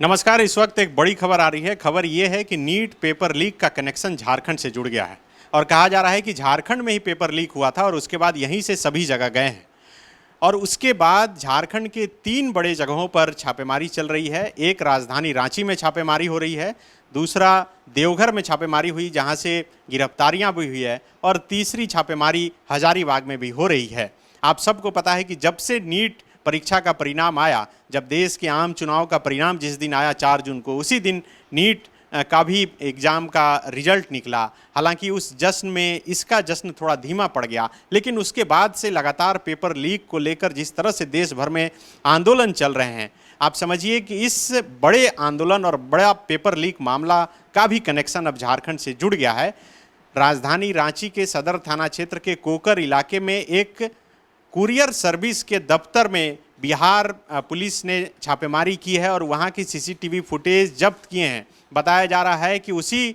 नमस्कार। इस वक्त एक बड़ी खबर आ रही है। खबर ये है कि नीट पेपर लीक का कनेक्शन झारखंड से जुड़ गया है और कहा जा रहा है कि झारखंड में ही पेपर लीक हुआ था और उसके बाद यहीं से सभी जगह गए हैं और उसके बाद झारखंड के 3 बड़े जगहों पर छापेमारी चल रही है। एक राजधानी रांची में छापेमारी हो रही है, दूसरा देवघर में छापेमारी हुई जहां से गिरफ्तारियां भी हुई है और तीसरी छापेमारी हजारीबाग में भी हो रही है। आप सबको पता है कि जब से नीट परीक्षा का परिणाम आया, जब देश के आम चुनाव का परिणाम जिस दिन आया 4 जून को, उसी दिन नीट का भी एग्ज़ाम का रिजल्ट निकला। हालांकि उस जश्न में इसका जश्न थोड़ा धीमा पड़ गया, लेकिन उसके बाद से लगातार पेपर लीक को लेकर जिस तरह से देश भर में आंदोलन चल रहे हैं, आप समझिए कि इस बड़े आंदोलन और बड़ा पेपर लीक मामला का भी कनेक्शन अब झारखंड से जुड़ गया है। राजधानी रांची के सदर थाना क्षेत्र के कोकर इलाके में एक कुरियर सर्विस के दफ्तर में बिहार पुलिस ने छापेमारी की है और वहां की सीसीटीवी फुटेज जब्त किए हैं। बताया जा रहा है कि उसी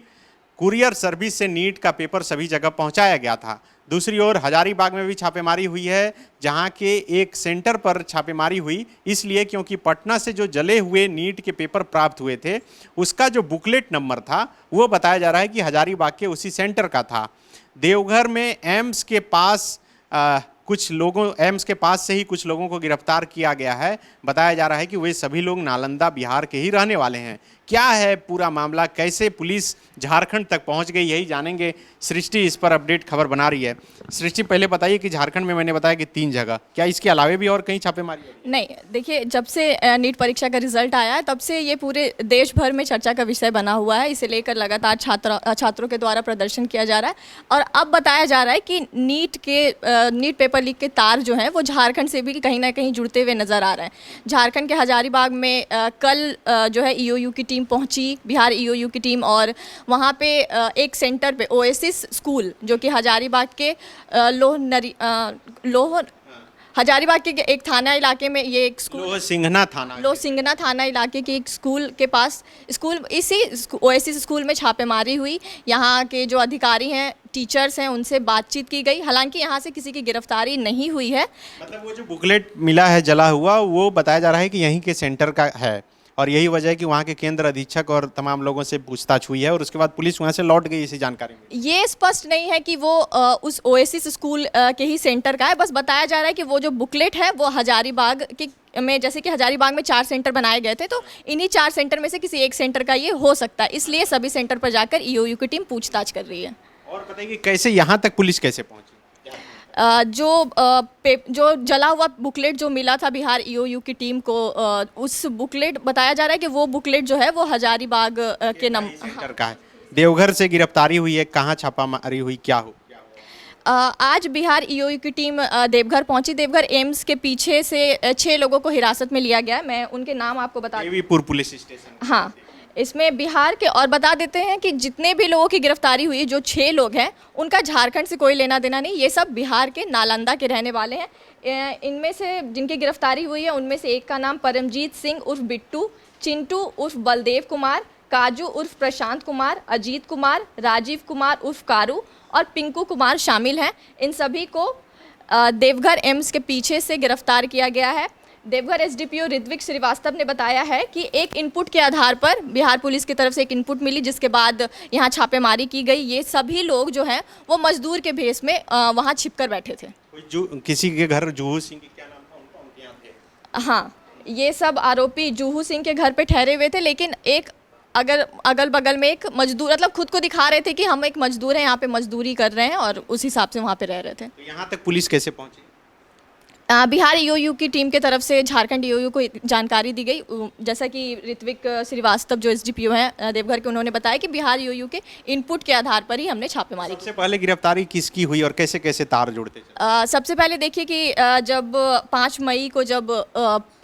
कुरियर सर्विस से नीट का पेपर सभी जगह पहुंचाया गया था। दूसरी ओर हजारीबाग में भी छापेमारी हुई है, जहां के एक सेंटर पर छापेमारी हुई इसलिए क्योंकि पटना से जो जले हुए नीट के पेपर प्राप्त हुए थे उसका जो बुकलेट नंबर था वो बताया जा रहा है कि हजारीबाग के उसी सेंटर का था। देवघर में एम्स के पास एम्स के पास से ही कुछ लोगों को गिरफ्तार किया गया है। बताया जा रहा है कि वे सभी लोग नालंदा बिहार के ही रहने वाले हैं। क्या है पूरा मामला, कैसे पुलिस झारखंड तक पहुंच गई, यही जानेंगे। सृष्टि इस पर अपडेट खबर बना रही है। सृष्टि, पहले बताइए कि झारखंड में मैंने बताया कि 3 जगह, क्या इसके अलावे भी और कहीं छापेमारी है? नहीं, देखिए, जब से नीट परीक्षा का रिजल्ट आया है तब से ये पूरे देश भर में चर्चा का विषय बना हुआ है। इसे लेकर लगातार छात्रों के द्वारा प्रदर्शन किया जा रहा है और अब बताया जा रहा है कि नीट पेपर लीक के तार जो हैं वो झारखंड से भी कहीं ना कहीं जुड़ते हुए नजर आ रहे हैं। झारखंड के हजारीबाग में कल जो है ईओयू की टीम पहुंची, बिहार ईओयू की टीम, और वहाँ पे एक सेंटर पे ओएसिस स्कूल जो कि हजारीबाग के हजारीबाग के एक थाना इलाके में ये एक स्कूल, लोहसिंघना थाना इलाके के एक स्कूल के पास इसी ओएसिस स्कूल में छापेमारी हुई। यहाँ के जो अधिकारी हैं, टीचर्स हैं, उनसे बातचीत की गई। हालांकि यहाँ से किसी की गिरफ्तारी नहीं हुई है। मतलब वो जो बुकलेट मिला है जला हुआ, वो बताया जा रहा है कि यहीं के सेंटर का है और यही वजह है कि वहाँ के केंद्र अधीक्षक और तमाम लोगों से पूछताछ हुई है और उसके बाद पुलिस वहाँ से लौट गई। इसी जानकारी में ये स्पष्ट नहीं है कि वो उस ओएसिस स्कूल के ही सेंटर का है। बस बताया जा रहा है कि वो जो बुकलेट है वो हजारीबाग में, जैसे कि हजारीबाग में 4 सेंटर बनाए गए थे, तो इन्हीं 4 सेंटर में से किसी एक सेंटर का ये हो सकता है। इसलिए सभी सेंटर पर जाकर ईओयू की टीम पूछताछ कर रही है। और बताइए कैसे यहाँ तक पुलिस कैसे पहुँची? जो जला हुआ बुकलेट जो मिला था बिहार ईओयू की टीम को, उस बुकलेट, बताया जा रहा है कि वो बुकलेट जो है वो हजारीबाग के सेंटर का है। देवघर से गिरफ्तारी हुई है, कहाँ छापामारी हुई, क्या हो? आज बिहार ईओयू की टीम देवघर पहुंची। देवघर एम्स के पीछे से 6 लोगों को हिरासत में लिया गया है। मैं उनके नाम आपको बता दूं। Devipur police station. हाँ, इसमें बिहार के, और बता देते हैं कि जितने भी लोगों की गिरफ्तारी हुई, जो 6 लोग हैं, उनका झारखंड से कोई लेना देना नहीं। ये सब बिहार के नालंदा के रहने वाले हैं। इनमें से जिनकी गिरफ्तारी हुई है उनमें से एक का नाम परमजीत सिंह उर्फ बिट्टू, चिंटू उर्फ बलदेव कुमार, काजू उर्फ प्रशांत कुमार, अजीत कुमार, राजीव कुमार उर्फ कारू और पिंकू कुमार शामिल हैं। इन सभी को देवघर एम्स के पीछे से गिरफ्तार किया गया है। देवघर एसडीपीओ ऋत्विक श्रीवास्तव ने बताया है कि एक इनपुट के आधार पर बिहार पुलिस की तरफ से एक इनपुट मिली, जिसके बाद यहाँ छापेमारी की गई। ये सभी लोग जो हैं वो मजदूर के भेष में वहाँ छिपकर बैठे थे। किसी के घर जूहू सिंह, क्या नाम था उनका, उनके यहाँ थे? हाँ, ये सब आरोपी जूहू सिंह के घर पे ठहरे हुए थे, लेकिन एक अगल बगल में एक मजदूर, मतलब खुद को दिखा रहे थे कि हम एक मजदूर हैं, यहाँ पे मजदूरी कर रहे हैं, और उस हिसाब से वहाँ पे रह रहे थे। तो यहाँ तक पुलिस कैसे पहुँची? बिहार ईओयू की टीम की तरफ से झारखंड ईओयू को जानकारी दी गई। जैसा कि ऋत्विक श्रीवास्तव जो एसडीपीओ हैं देवघर के, उन्होंने बताया कि बिहार ईओयू के इनपुट के आधार पर ही हमने छापेमारी की। सबसे पहले गिरफ्तारी किसकी हुई और कैसे कैसे तार जुड़ते? सबसे पहले देखिए कि जब 5 मई को जब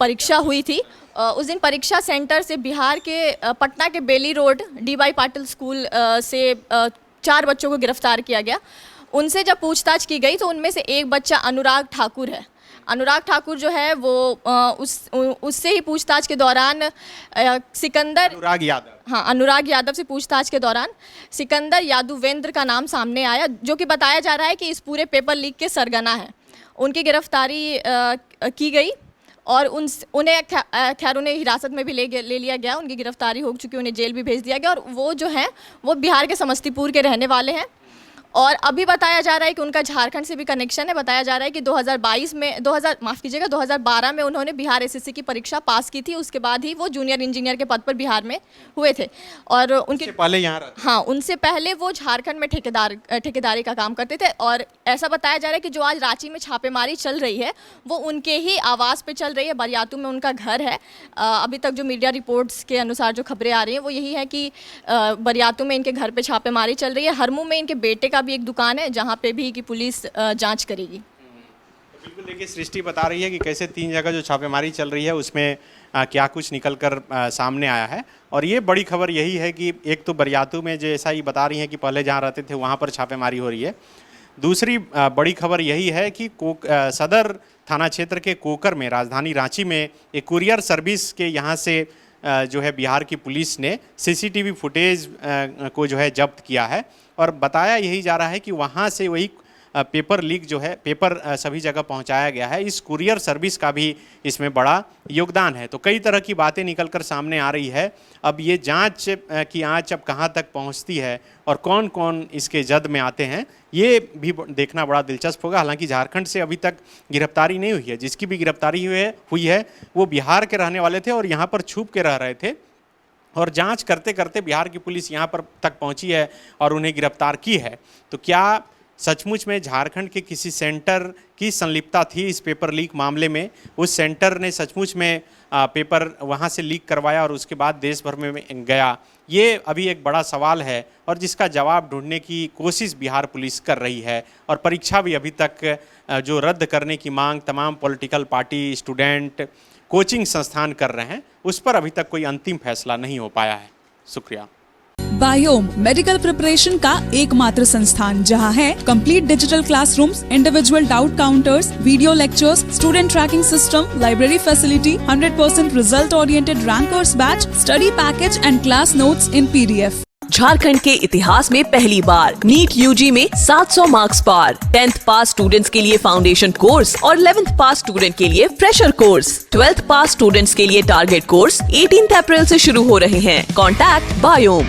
परीक्षा हुई थी, उस दिन परीक्षा सेंटर से बिहार के पटना के बेली रोड डी.वाई. पाटिल स्कूल से 4 बच्चों को गिरफ्तार किया गया। उनसे जब पूछताछ की गई तो उनमें से एक बच्चा अनुराग ठाकुर है। अनुराग ठाकुर जो है वो उससे ही पूछताछ के दौरान अनुराग यादव से पूछताछ के दौरान सिकंदर यादवेंद्र का नाम सामने आया, जो कि बताया जा रहा है कि इस पूरे पेपर लीक के सरगना है। उनकी गिरफ्तारी की गई और उन्हें खैर उन्हें हिरासत में भी ले लिया गया, उनकी गिरफ्तारी हो चुकी, उन्हें जेल भी भेज दिया गया। और वो जो हैं वो बिहार के समस्तीपुर के रहने वाले हैं। और अभी बताया जा रहा है कि उनका झारखंड से भी कनेक्शन है। बताया जा रहा है कि 2012 में उन्होंने बिहार एसएससी की परीक्षा पास की थी, उसके बाद ही वो जूनियर इंजीनियर के पद पर बिहार में हुए थे। और उनके पहले यहाँ हाँ, उनसे पहले वो झारखंड में ठेकेदारी का काम करते थे। और ऐसा बताया जा रहा है कि जो आज रांची में छापेमारी चल रही है वो उनके ही आवास पे चल रही है। बरियातू में उनका घर है। अभी तक जो मीडिया रिपोर्ट्स के अनुसार जो खबरें आ रही हैं वो यही है कि बरियातू में इनके घर पे छापेमारी चल रही है। हरमू में इनके बेटे का भी एक दुकान है जहाँ पे भी कि पुलिस जांच करेगी। तो बिल्कुल देखिए, सृष्टि बता रही है कि कैसे 3 जगह जो छापेमारी चल रही है उसमें क्या कुछ निकल कर सामने आया है। और ये बड़ी खबर यही है कि एक तो बरियातू में जैसा ही बता रही हैं कि पहले जहाँ रहते थे वहाँ पर छापेमारी हो रही है। दूसरी बड़ी खबर यही है कि सदर थाना क्षेत्र के कोकर में, राजधानी रांची में, एक कुरियर सर्विस के यहाँ से जो है बिहार की पुलिस ने सीसीटीवी फुटेज को जो है जब्त किया है। और बताया यही जा रहा है कि वहाँ से वही पेपर लीक जो है, पेपर सभी जगह पहुंचाया गया है। इस कुरियर सर्विस का भी इसमें बड़ा योगदान है। तो कई तरह की बातें निकलकर सामने आ रही है। अब ये जांच की आंच अब कहां तक पहुंचती है और कौन कौन इसके जद में आते हैं, ये भी देखना बड़ा दिलचस्प होगा। हालांकि झारखंड से अभी तक गिरफ्तारी नहीं हुई है। जिसकी भी गिरफ्तारी हुई है वो बिहार के रहने वाले थे और यहाँ पर छुप के रह रहे थे। और जांच करते करते बिहार की पुलिस यहाँ पर तक पहुँची है और उन्हें गिरफ्तार की है। तो क्या सचमुच में झारखंड के किसी सेंटर की संलिप्तता थी इस पेपर लीक मामले में? उस सेंटर ने सचमुच में पेपर वहाँ से लीक करवाया और उसके बाद देश भर में गया? ये अभी एक बड़ा सवाल है और जिसका जवाब ढूंढने की कोशिश बिहार पुलिस कर रही है। और परीक्षा भी अभी तक जो रद्द करने की मांग तमाम पॉलिटिकल पार्टी, स्टूडेंट, कोचिंग संस्थान कर रहे हैं, उस पर अभी तक कोई अंतिम फैसला नहीं हो पाया है। शुक्रिया। बायोम मेडिकल प्रिपरेशन का एकमात्र संस्थान जहां है complete digital classrooms, individual doubt counters, video lectures, student tracking system, library facility, 100% result oriented rankers batch, study package and class notes in PDF। Jharkhand के इतिहास में पहली बार नीट UG में 700 मार्क्स पार। 10th पास स्टूडेंट्स के लिए फाउंडेशन कोर्स और 11th पास student के लिए फ्रेशर कोर्स। 12th पास स्टूडेंट्स के लिए टारगेट कोर्स 18 अप्रैल से शुरू हो रहे हैं। Contact biome.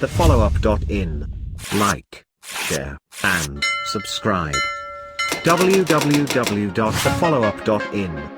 thefollowup.in. Like, share, and subscribe. www.thefollowup.in